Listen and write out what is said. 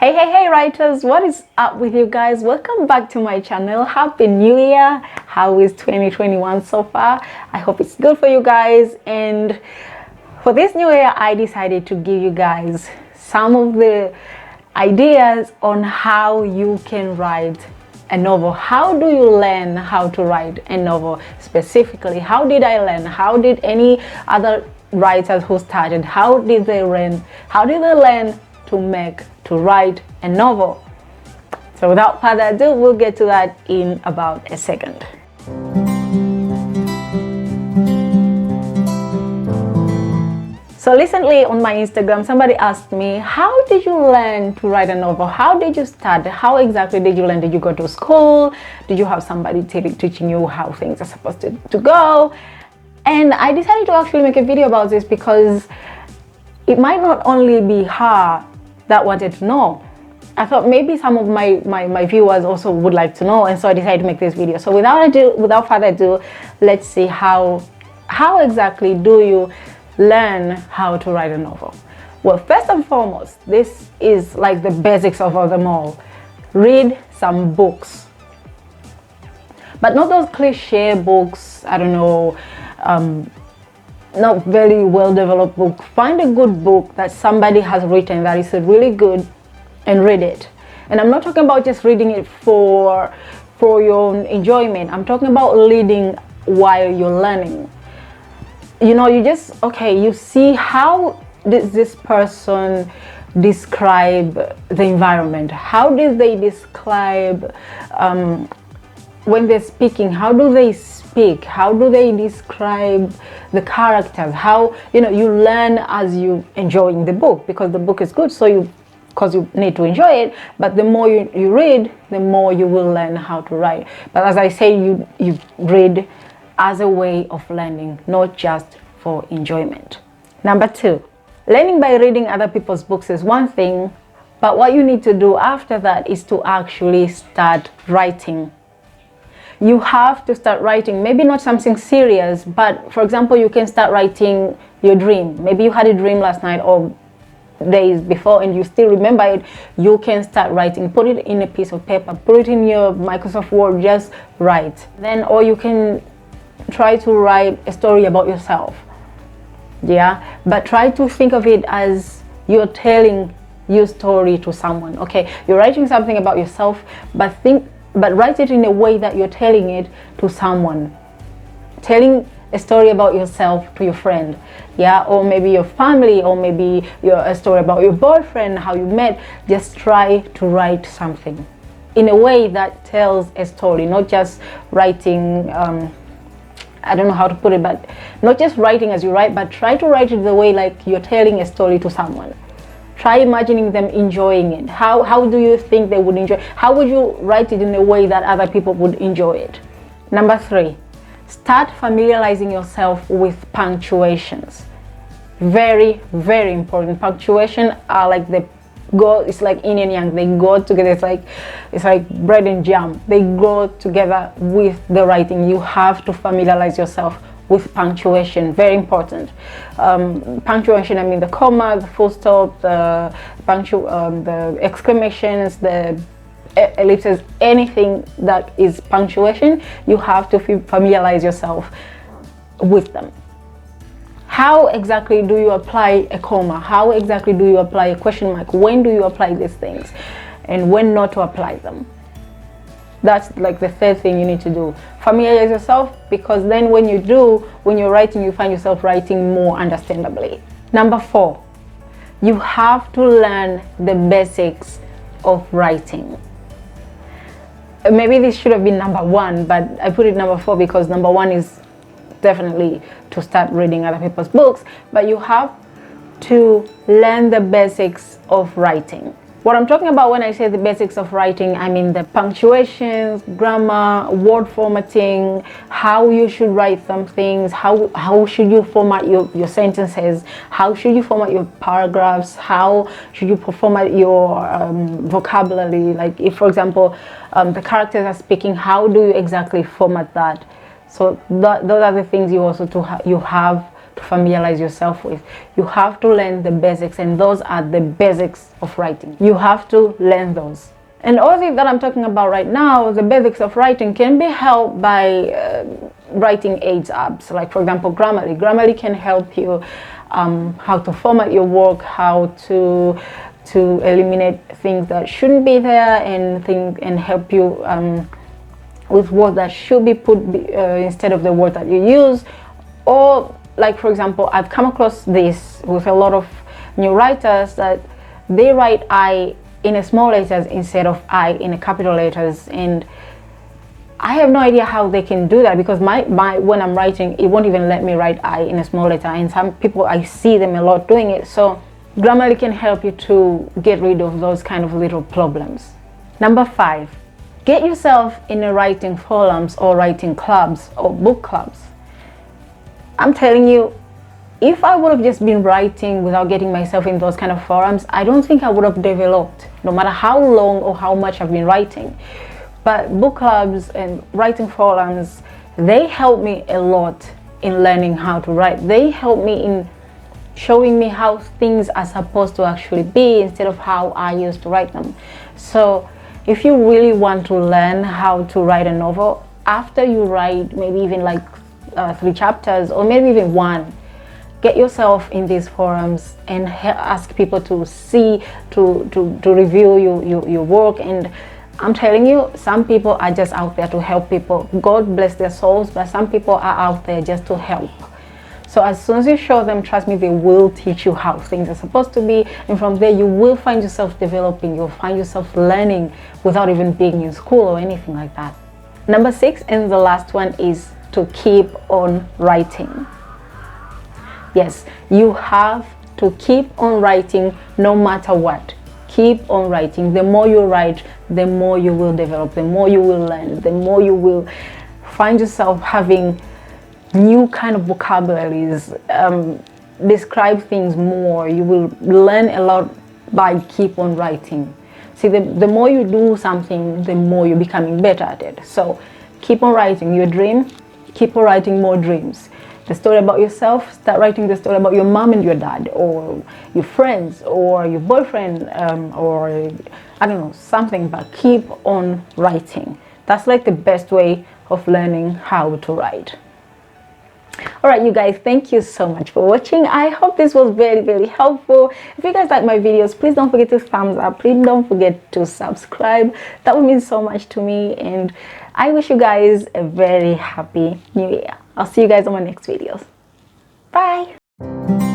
Hey writers, what is up with you guys? Welcome back to my channel. Happy New Year. How is 2021 so far? I hope it's good for you guys. And for this new year, I decided to give you guys some of the ideas on how you can write a novel. How do you learn how to write a novel? Specifically, how did I learn? How did any other writers who started, how did they learn to write a novel? So without further ado, we'll get to that in about a second. So recently on my Instagram, somebody asked me, how did you learn to write a novel? How did you start? How exactly did you learn? Did you go to school? Did you have somebody teaching you how things are supposed to go? And I decided to actually make a video about this because it might not only be her that wanted to know. I thought maybe some of my viewers also would like to know, and so I decided to make this video. So without further ado, let's see how exactly do you learn how to write a novel. Well, first and foremost, this is like the basics of all them all. Read some books, but not those cliche books, I don't know, not very well developed book. Find a good book that somebody has written that is really good and read it. And I'm not talking about just reading it for your own enjoyment. I'm talking about reading while you're learning. You know, you see how did this person describe the environment? How did they describe when they're speaking? How do they speak? How do they describe the characters? How, you learn as you enjoying the book, because the book is good, because you need to enjoy it. But the more you read, the more you will learn how to write. But as I say, you read as a way of learning, not just for enjoyment. Number 2, learning by reading other people's books is one thing, but what you need to do after that is to actually start writing. You have to start writing, maybe not something serious, but for example, you can start writing your dream. Maybe you had a dream last night or days before and you still remember it. You can start writing, put it in a piece of paper, put it in your Microsoft Word, just write. Then, or you can try to write a story about yourself. Yeah, but try to think of it as you're telling your story to someone. Okay, you're writing something about yourself, but write it in a way that you're telling it to someone. Telling a story about yourself to your friend, yeah, or maybe your family, or maybe a story about your boyfriend, how you met. Just try to write something in a way that tells a story, not just writing, I don't know how to put it, but not just writing as you write, but try to write it the way like you're telling a story to someone. Try imagining them enjoying it. How do you think they would enjoy it? How would you write it in a way that other people would enjoy it? Number 3, start familiarizing yourself with punctuations. Very, very important. Punctuation are like it's like yin and yang. They go together. It's like bread and jam. They go together with the writing. You have to familiarize yourself with punctuation. Very important. Punctuation, I mean the comma, the full stop, the exclamations, the ellipses, anything that is punctuation, you have to familiarize yourself with them. How exactly do you apply a comma? How exactly do you apply a question mark? When do you apply these things and when not to apply them? That's like the third thing you need to do. Familiarize yourself, because then when you're writing, you find yourself writing more understandably. Number 4, you have to learn the basics of writing. Maybe this should have been number 1, but I put it number 4 because number 1 is definitely to start reading other people's books, but you have to learn the basics of writing. What I'm talking about when I say the basics of writing, I mean the punctuations, grammar, word formatting, how you should write some things, how should you format your sentences, how should you format your paragraphs, how should you format your vocabulary. Like if, for example, the characters are speaking, how do you exactly format that? So those are the things you also you have to familiarize yourself with. You have to learn the basics, and those are the basics of writing. You have to learn those. And all things that I'm talking about right now, the basics of writing, can be helped by writing aids apps. Like, for example, Grammarly. Grammarly can help you how to format your work, how to eliminate things that shouldn't be there, and help you with words that should be put instead of the word that you use. Or, like, for example, I've come across this with a lot of new writers, that they write I in a small letters instead of I in a capital letters, and I have no idea how they can do that, because my when I'm writing, it won't even let me write I in a small letter, and some people, I see them a lot doing it. So Grammarly can help you to get rid of those kind of little problems. Number 5, get yourself in a writing forums or writing clubs or book clubs. I'm telling you, if I would have just been writing without getting myself in those kind of forums, I don't think I would have developed, no matter how long or how much I've been writing. But book clubs and writing forums, they help me a lot in learning how to write. They help me in showing me how things are supposed to actually be instead of how I used to write them. So if you really want to learn how to write a novel, after you write maybe even like 3 chapters or maybe even 1, get yourself in these forums and ask people to see, to review your work. And I'm telling you, some people are just out there to help people. God bless their souls, but some people are out there just to help. So as soon as you show them, trust me, they will teach you how things are supposed to be. And from there, you will find yourself developing. You'll find yourself learning without even being in school or anything like that. Number 6, and the last one, is to keep on writing. Yes, you have to keep on writing no matter what. Keep on writing. The more you write, the more you will develop, the more you will learn, the more you will find yourself having new kind of vocabularies, describe things more. You will learn a lot by keep on writing. See, the more you do something, the more you're becoming better at it. So keep on writing your dream, keep on writing more dreams. The story about yourself, start writing the story about your mom and your dad, or your friends, or your boyfriend, or I don't know, something, but keep on writing. That's like the best way of learning how to write. All right, you guys, thank you so much for watching. I hope this was very, very helpful. If you guys like my videos, please don't forget to thumbs up. Please don't forget to subscribe. That would mean so much to me, and I wish you guys a very happy new year. I'll see you guys on my next videos. Bye.